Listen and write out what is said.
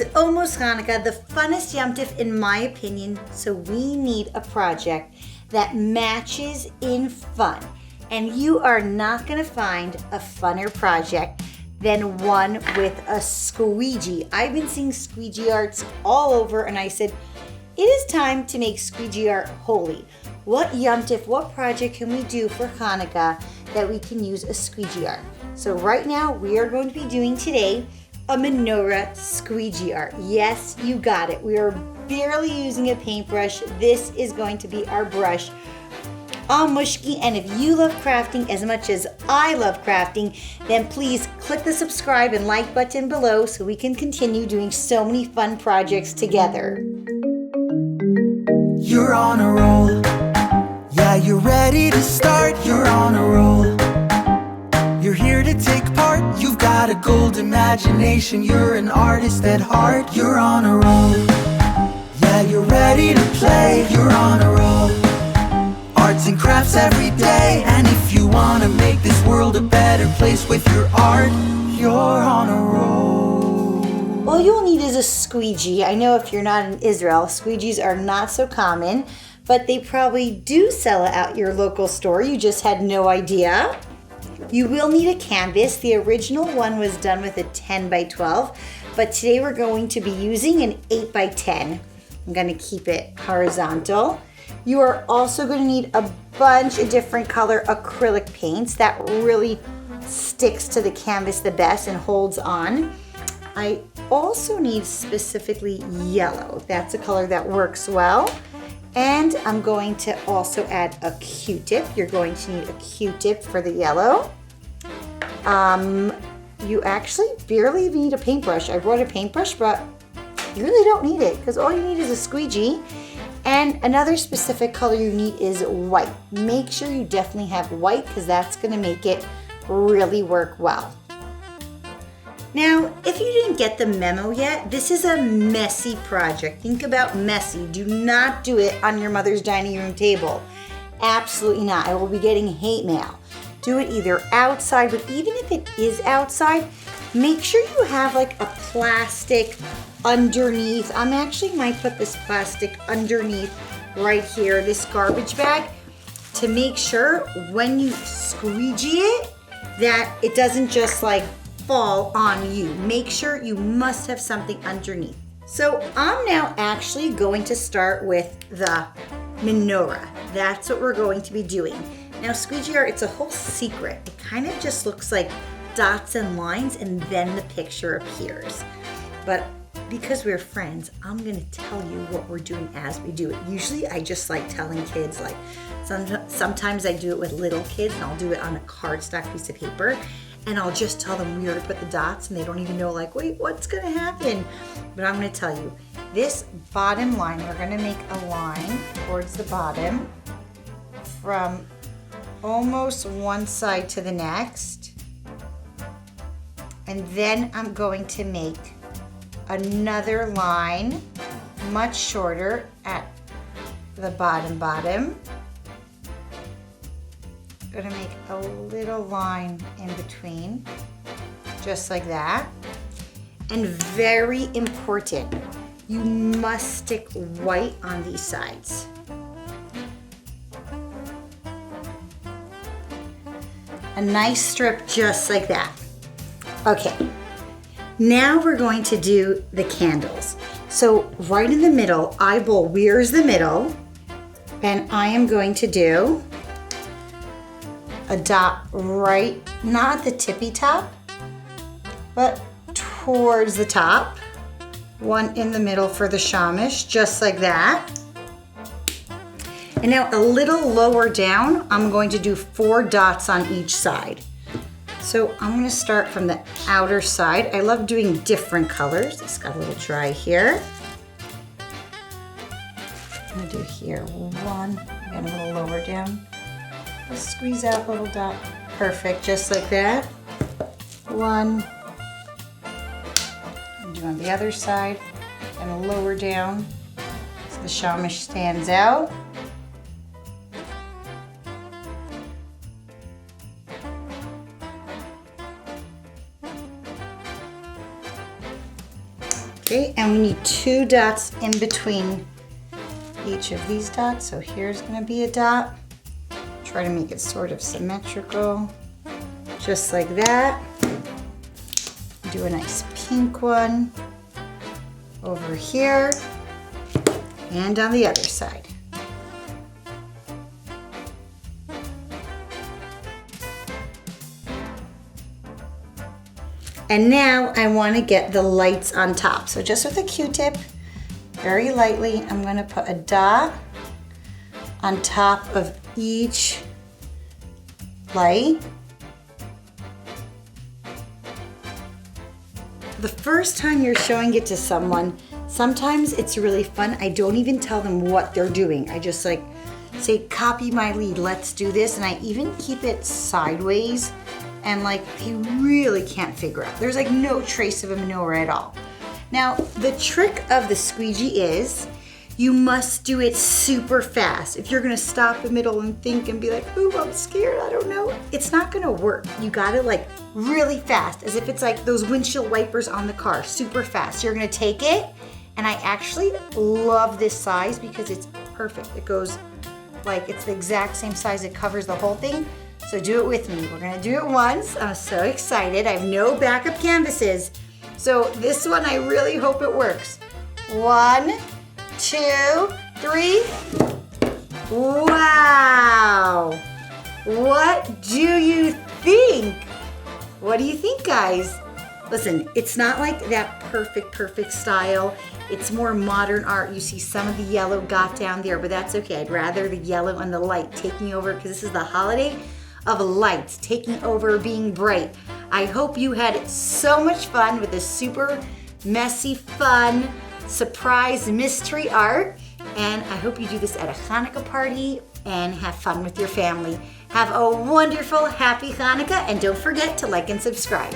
is almost Hanukkah, the funnest Yom Tif in my opinion, so we need a project that matches in fun. And you are not going to find a funner project than one with a squeegee. I've been seeing squeegee arts all over, and I said, it is time to make squeegee art holy. What Yom Tif, what project can we do for Hanukkah that we can use a squeegee art? So right now, we are going to be doing today a Menorah Squeegee Art. Yes, you got it. We are barely using a paintbrush. This is going to be our brush. Mushky, and if you love crafting as much as I love crafting, then please click the subscribe and like button below so we can continue doing so many fun projects together. You're on a roll. Yeah, you're ready to start. You're on a roll. You're here to take part. You've got a gold imagination. You're an artist at heart. You're on a roll. Yeah, you're ready to play. You're on a roll. Arts and crafts every day. And if you want to make this world a better place with your art, you're on a roll. All you'll need is a squeegee. I know if you're not in Israel, squeegees are not so common, but they probably do sell it at your local store. You just had no idea. You will need a canvas. The original one was done with a 10 by 12, but today we're going to be using an 8 by 10. I'm going to keep it horizontal. You are also going to need a bunch of different color acrylic paints. That really sticks to the canvas the best and holds on. I also need specifically yellow. That's a color that works well. And I'm going to also add a Q-tip. You're going to need a Q-tip for the yellow. You actually barely even need a paintbrush. I brought a paintbrush, but you really don't need it because all you need is a squeegee. And another specific color you need is white. Make sure you definitely have white because that's going to make it really work well. Now, if you didn't get the memo yet, this is a messy project. Think about messy. Do not do it on your mother's dining room table. Absolutely not. I will be getting hate mail. Do it either outside, but even if it is outside, make sure you have like a plastic underneath. I'm actually might put this plastic underneath right here, this garbage bag, to make sure when you squeegee it, that it doesn't just like fall on you. Make sure you must have something underneath. So I'm now actually going to start with the menorah. That's what we're going to be doing. Now squeegee art, it's a whole secret. It kind of just looks like dots and lines and then the picture appears. But because we're friends, I'm gonna tell you what we're doing as we do it. Usually I just like telling kids, like sometimes I do it with little kids and I'll do it on a cardstock piece of paper. And I'll just tell them where to put the dots and they don't even know like, wait, what's gonna happen? But I'm gonna tell you, this bottom line, we're gonna make a line towards the bottom from almost one side to the next. And then I'm going to make another line much shorter at the bottom. Gonna make a little line in between, just like that. And very important, you must stick white on these sides. A nice strip just like that. Okay, now we're going to do the candles. So right in the middle, eyeball, where's the middle? And I am going to do a dot right, not the tippy top, but towards the top. One in the middle for the shamish, just like that. And now a little lower down, I'm going to do 4 dots on each side. So I'm gonna start from the outer side. I love doing different colors. It's got a little dry here. I'm gonna do here 1, again a little lower down. Just squeeze out a little dot. Perfect, just like that. 1. And do on the other side, and a lower down so the shamish stands out. Okay, and we need 2 dots in between each of these dots. So here's gonna be a dot. Try to make it sort of symmetrical, just like that. Do a nice pink one over here and on the other side. And now I want to get the lights on top. So just with a Q-tip, very lightly, I'm going to put a dot on top of each light. The first time you're showing it to someone, sometimes it's really fun. I don't even tell them what they're doing. I just like say, copy my lead, let's do this. And I even keep it sideways, and like they really can't figure out. There's like no trace of a menorah at all. Now, the trick of the squeegee is you must do it super fast. If you're gonna stop in the middle and think and be like, ooh, I'm scared, I don't know, it's not gonna work. You gotta like really fast, as if it's like those windshield wipers on the car, super fast. You're gonna take it, and I actually love this size because it's perfect. It goes like, it's the exact same size, it covers the whole thing. So do it with me. We're gonna do it once. I'm so excited. I have no backup canvases. So this one, I really hope it works. 1, 2, 3. Wow. What do you think? What do you think, guys? Listen, it's not like that perfect style. It's more modern art. You see some of the yellow got down there, but that's okay. I'd rather the yellow and the light taking over, because this is the holiday of lights taking over, being bright. I hope you had so much fun with this super messy, fun, surprise mystery art. And I hope you do this at a Hanukkah party and have fun with your family. Have a wonderful, happy Hanukkah, and don't forget to like and subscribe.